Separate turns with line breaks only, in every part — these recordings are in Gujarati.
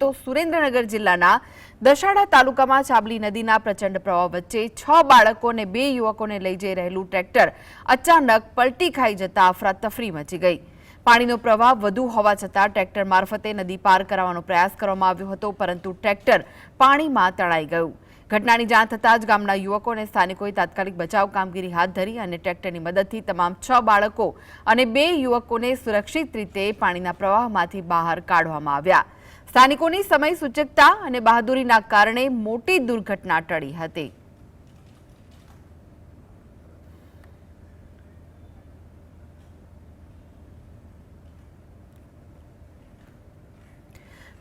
તો સુરેન્દ્રનગર જિલ્લાના દશાડા તાલુકામાં ચાબલી નદીના પ્રચંડ પ્રવાહ વચ્ચે 6 બાળકો અને 2 યુવકોને લઈ જઈ રહેલું ટ્રેક્ટર અચાનક પલટી ખાઈ જતા અફરાતફરી મચી ગઈ। પાણીનો પ્રવાહ વધુ હોવા છતાં ટ્રેક્ટર મારફતે નદી પાર કરાવવાનો પ્રયાસ કરવામાં આવ્યો હતો, પરંતુ ટ્રેક્ટર પાણીમાં તણાઈ ગયું। ઘટનાની જાણ થતાં જ ગામના યુવકો અને સ્થાનિકોએ તાત્કાલિક બચાવ કામગીરી હાથ ધરી અને ટ્રેક્ટરની મદદથી તમામ 6 બાળકો અને 2 યુવકોને સુરક્ષિત રીતે પાણીના પ્રવાહમાંથી બહાર કાઢવામાં આવ્યા। સ્થાનિકોની સમય સૂચકતા અને બહાદુરીના કારણે મોટી દુર્ઘટના ટળી હતી।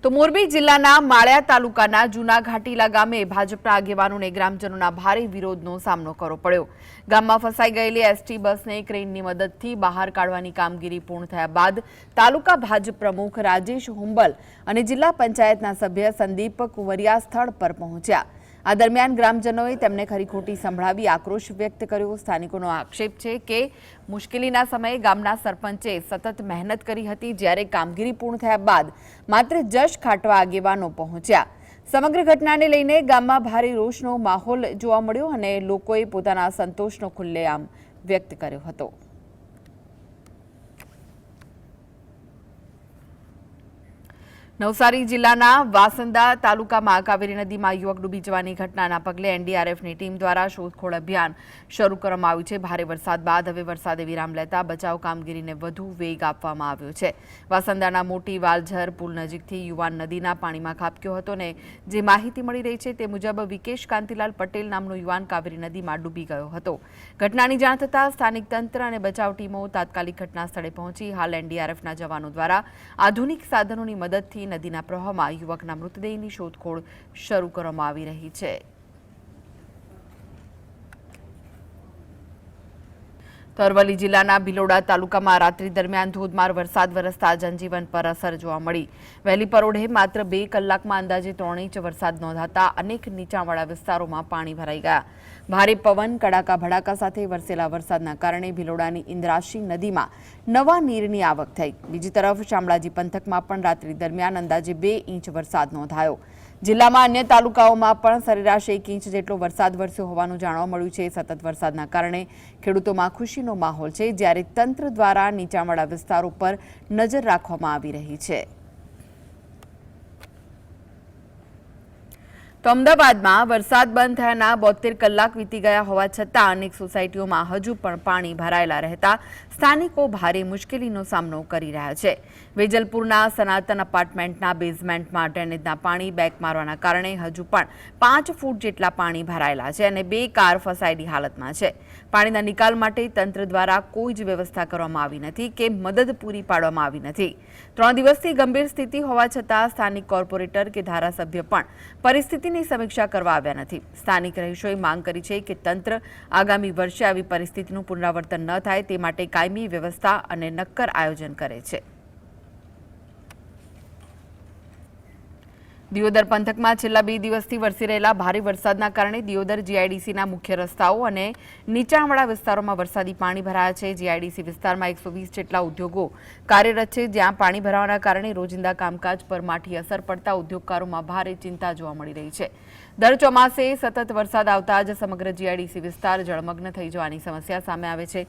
તો મોરબી જિલ્લાના માળિયા તાલુકાના જૂના ઘાટીલા ગામે ભાજપના આગેવાનોને ગ્રામજનોના ભારે વિરોધનો સામનો કરવો પડ્યો। ગામમાં ફસાઈ ગયેલી એસટી બસને ક્રેનની મદદથી બહાર કાઢવાની કામગીરી પૂર્ણ થયા બાદ તાલુકા ભાજપ પ્રમુખ રાજેશ હુંબલ અને જિલ્લા પંચાયતના સભ્ય સંદીપ કુંવરિયા સ્થળ પર પહોંચ્યા। આ દરમિયાન ગ્રામજનોએ તેમને ખરી ખોટી સંભળાવી આક્રોશ વ્યક્ત કર્યો। સ્થાનિકોનો આક્ષેપ છે કે મુશ્કેલીના સમયે ગામના સરપંચે સતત મહેનત કરી હતી, જ્યારે કામગીરી પૂર્ણ થયા બાદ માત્ર જશ ખાટવા આગેવાનો પહોંચ્યા। સમગ્ર ઘટનાને લઈને ગામમાં ભારે રોષનો માહોલ જોવા મળ્યો અને લોકોએ પોતાના સંતોષનો ખુલ્લેઆમ વ્યક્ત કર્યો હતો। નવસારી જિલ્લાના વાસંદા તાલુકામાં કાવેરી નદીમાં યુવક ડૂબી જવાની ઘટનાના પગલે એનડીઆરએફની ટીમ દ્વારા શોધખોળ અભિયાન શરૂ કરવામાં આવ્યું છે। ભારે વરસાદ બાદ હવે વરસાદે વિરામ લેતા બચાવ કામગીરીને વધુ વેગ આપવામાં આવ્યો છે। વાસંદાના મોટી વાલઝર પુલ નજીકથી યુવાન નદીના પાણીમાં ખાબક્યો હતો અને જે માહિતી મળી રહી છે તે મુજબ વિકેશ કાંતિલાલ પટેલ નામનો યુવાન કાવેરી નદીમાં ડૂબી ગયો હતો। ઘટનાની જાણ થતાં સ્થાનિક તંત્ર અને બચાવ ટીમો તાત્કાલિક ઘટના સ્થળે પહોંચી હાલ એનડીઆરએફના જવાનો દ્વારા આધુનિક સાધનોની મદદથી નદીના પ્રવાહમાં યુવકના મૃતદેહની શોધખોળ શરૂ કરવામાં આવી રહી છે। તો અરવલ્લી જિલ્લાના ભિલોડા તાલુકામાં રાત્રિ દરમિયાન ધોધમાર વરસાદ વરસતા જનજીવન પર અસર જોવા મળી। વહેલી પરોઢે માત્ર 2 કલાકમાં અંદાજે 3 ઇંચ વરસાદ નોંધાતા અનેક નીચાણવાળા વિસ્તારોમાં પાણી ભરાઈ ગયા। ભારે પવન કડાકા ભડાકા સાથે વરસેલા વરસાદના કારણે ભિલોડાની ઇન્દ્રાશી નદીમાં નવા નીરની આવક થઈ। બીજી તરફ શામળાજી પંથકમાં પણ રાત્રિ દરમિયાન અંદાજે 2 ઇંચ વરસાદ નોંધાયો। જિલ્લામાં અન્ય તાલુકાઓમાં પણ સરેરાશ 1 ઇંચ જેટલો વરસાદ વરસ્યો હોવાનું જાણવા મળ્યું છે। સતત વરસાદના કારણે ખેડૂતોમાં ખુશીનો માહોલ છે, જ્યારે તંત્ર દ્વારા નીચાણવાળા વિસ્તારો પર નજર રાખવામાં આવી રહી છે। તો અમદાવાદમાં વરસાદ બંધ થયાના 72 કલાક વીતી ગયા હોવા છતાં અનેક સોસાયટીઓમાં હજુ પણ પાણી ભરાયેલા રહેતા સ્થાનિકો ભારે મુશ્કેલીનો સામનો કરી રહ્યા છે। વેજલપુરના સનાતન અપાર્ટમેન્ટના બેઝમેન્ટમાં ડ્રેનેજના પાણી બેક મારવાના કારણે હજુ પણ 5 ફૂટ જેટલા પાણી ભરાયેલા છે અને 2 કાર ફસાયેલી હાલતમાં છે। પાણીના નિકાલ માટે તંત્ર દ્વારા કોઈ જ વ્યવસ્થા કરવામાં આવી નથી કે મદદ પૂરી પાડવામાં આવી નથી। 3 દિવસથી ગંભીર સ્થિતિ હોવા છતાં સ્થાનિક કોર્પોરેટર કે ધારાસભ્ય પણ પરિસ્થિતિની સમીક્ષા કરવા આવ્યા નથી। સ્થાનિક રહીશોએ માંગ કરી છે કે તંત્ર આગામી વર્ષે આવી પરિસ્થિતિનું પુનરાવર્તન ન થાય તે માટે કાયમી વ્યવસ્થા અને નક્કર આયોજન કરે છે। દિયોદર પંથકમાં છેલ્લા 2 દિવસથી વરસી રહેલા ભારે વરસાદના કારણે દિયોદર જીઆઈડીસીના મુખ્ય રસ્તાઓ અને નીચાણવાળા વિસ્તારોમાં વરસાદી પાણી ભરાયા છે। જીઆઈડીસી વિસ્તારમાં 120 જેટલા ઉદ્યોગો કાર્યરત છે, જ્યાં પાણી ભરાવાના કારણે રોજિંદા કામકાજ પર માઠી અસર પડતા ઉદ્યોગકારોમાં ભારે ચિંતા જોવા મળી રહી છે। દર ચોમાસે સતત વરસાદ આવતા જ સમગ્ર જીઆઈડીસી વિસ્તાર જળમગ્ન થઈ જવાની સમસ્યા સામે આવે છે।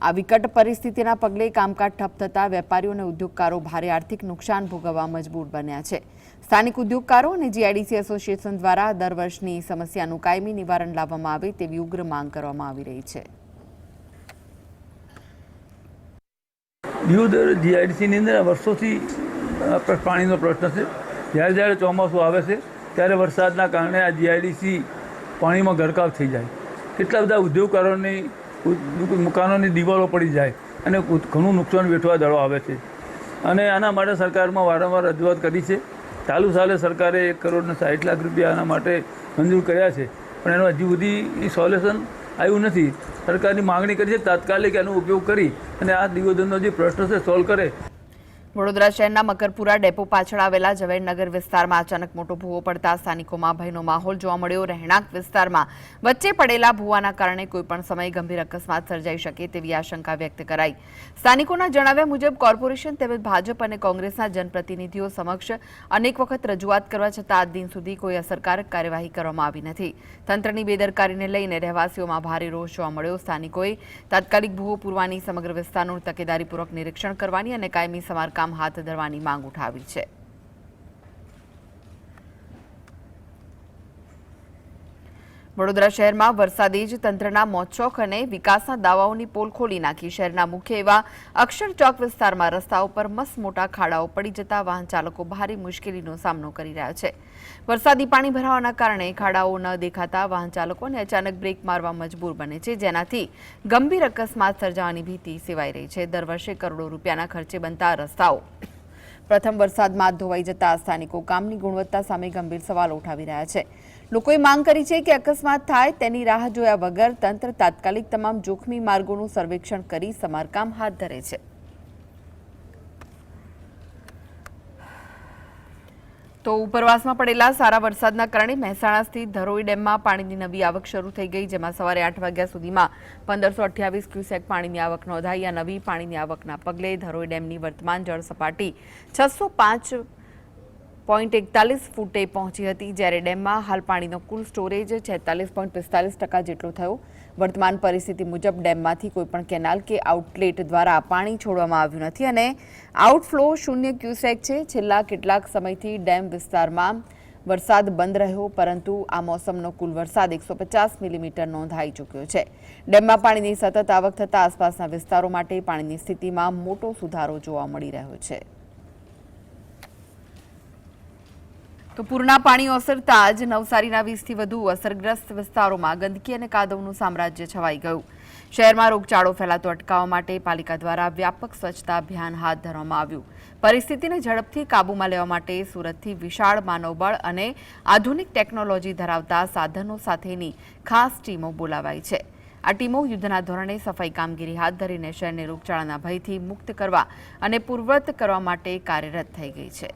આ વિકટ પરિસ્થિતિના પગલે કામકાજ ઠપ થતા વેપારીઓ અને ઉદ્યોગકારો ભારે આર્થિક નુકસાન ભોગવવા મજબૂર બન્યા છે। સ્થાનિક ઉદ્યોગકારો અને જીઆઈડીસી એસોસિએશન દ્વારા દર વર્ષની સમસ્યાનું કાયમી નિવારણ લાવવામાં આવે તેવી ઉગ્ર માંગ કરવામાં આવી રહી છે।
દિયોદર જીઆઈડીસીની અંદર વર્ષોથી પાણીનો પ્રશ્ન છે। જ્યારે જ્યારે ચોમાસું આવે છે ત્યારે વરસાદના કારણે આ જીઆઈડીસી પાણીમાં ગરકાવ થઈ જાય। કેટલા બધા ઉદ્યોગકારોની મકાનોની દિવાલો પડી જાય અને ઘણું નુકસાન વેઠવા દળો આવે છે અને આના માટે સરકારમાં વારંવાર રજૂઆત કરી છે। ચાલુ સાલે સરકારે 1 કરોડ 60 લાખ રૂપિયા આના માટે મંજૂર કર્યા છે, પણ એનું હજી સુધી સોલ્યુશન આવ્યું નથી। સરકારની માગણી કરી છે તાત્કાલિક એનો ઉપયોગ કરી અને આ દિયોદરનો જે પ્રશ્ન છે સોલ્વ કરે।
વડોદરા શહેરના મકરપુરા ડેપો પાછળ આવેલા ઝવેરનગર વિસ્તારમાં અચાનક મોટો ભૂવો પડતા સ્થાનિકોમાં ભયનો માહોલ જોવા મળ્યો. રહેણાંક વિસ્તારમાં વચ્ચે પડેલા ભૂવાના કારણે કોઈપણ સમયે ગંભીર અકસ્માત સર્જાઈ શકે તેવી આશંકા વ્યક્ત કરાઈ. સ્થાનિકોના જણાવ્યા મુજબ કોર્પોરેશન તેમજ ભાજપ અને કોંગ્રેસના જનપ્રતિનિધિઓ સમક્ષ અનેક વખત રજૂઆત કરવા છતાં આજ દિન સુધી કોઈ અસરકારક કાર્યવાહી કરવામાં આવી નથી. તંત્રની બેદરકારીને લઈને રહેવાસીઓમાં ભારે રોષ જોવા મળ્યો. સ્થાનિકોએ તાત્કાલિક ભૂવો પૂરવાની, સમગ્ર વિસ્તારનું તકેદારીપૂર્વક નિરીક્ષણ કરવાની અને કાયમી સમારકામ હાથ ધરવાની માંગ ઉઠાવી છે. વડોદરા શહેરમાં વરસાદે જ તંત્રના મોજશોખ અને વિકાસના દાવાઓની પોલ ખોલી નાખી. શહેરના મુખ્ય એવા અક્ષર ચોક વિસ્તારમાં રસ્તાઓ પર મસ્ત મોટા ખાડાઓ પડી જતા વાહન ચાલકો ભારે મુશ્કેલીનો સામનો કરી રહ્યા છે. વરસાદી પાણી ભરાવાના કારણે ખાડાઓ ન દેખાતા વાહન ચાલકોને અચાનક બ્રેક મારવા મજબૂર બને છે, જેનાથી ગંભીર અકસ્માત સર્જાવાની ભીતિ સેવાઈ રહી છે. દર વર્ષે કરોડો રૂપિયાના ખર્ચે બનતા રસ્તાઓ પ્રથમ વરસાદમાં ધોવાઈ જતા સ્થાનિકો કામની ગુણવત્તા સામે ગંભીર સવાલો ઉઠાવી રહ્યા છે. લોકોએ માંગ કરી છે કે અકસ્માત થાય તેની રાહ જોયા વગર તંત્ર તાત્કાલિક તમામ જોખમી માર્ગોનું સર્વેક્ષણ કરી સમારકામ હાથ ધરે છે. તો ઉપરવાસમાં પડેલા સારા વરસાદના કારણે મહેસાણા સ્થિત ધરોઈ ડેમમાં પાણીની નવી આવક શરૂ થઈ ગઈ, જેમાં સવારે 8 વાગ્યા સુધીમાં 1528 ક્યુસેક પાણીની આવક નોંધાઈ. આ નવી પાણીની આવકના પગલે ધરોઈ ડેમની વર્તમાન જળ સપાટી 605.41 ફૂટે પહોંચી હતી, જ્યારે ડેમમાં હાલ પાણીનો કુલ સ્ટોરેજ 46.45% જેટલો થયો. વર્તમાન પરિસ્થિતિ મુજબ ડેમમાંથી કોઈપણ કેનાલ કે આઉટલેટ દ્વારા પાણી છોડવામાં આવ્યું નથી અને આઉટફ્લો 0 ક્યુસેક છે. છેલ્લા કેટલાક સમયથી ડેમ વિસ્તારમાં વરસાદ બંધ રહ્યો, પરંતુ આ મોસમનો કુલ વરસાદ 150 મિલીમીટર નોંધાઈ ચૂક્યો છે. ડેમમાં પાણીની સતત આવક થતાં આસપાસના વિસ્તારો માટે પાણીની સ્થિતિમાં મોટો સુધારો જોવા મળી રહ્યો છે. તો પૂરના પાણી ઓસરતા જ નવસારીના 20થી વધુ અસરગ્રસ્ત વિસ્તારોમાં ગંદકી અને કાદવનું સામ્રાજ્ય છવાઈ ગયું. શહેરમાં રોગચાળો ફેલાતો અટકાવવા માટે પાલિકા દ્વારા વ્યાપક સ્વચ્છતા અભિયાન હાથ ધરવામાં આવ્યું. પરિસ્થિતિને ઝડપથી કાબૂમાં લેવા માટે સુરતથી વિશાળ માનવબળ અને આધુનિક ટેકનોલોજી ધરાવતા સાધનો સાથેની ખાસ ટીમો બોલાવાઈ છે. આ ટીમો યુદ્ધના ધોરણે સફાઈ કામગીરી હાથ ધરીને શહેરને રોગચાળાના ભયથી મુક્ત કરવા અને પૂર્વવત કરવા માટે કાર્યરત થઈ ગઈ છે.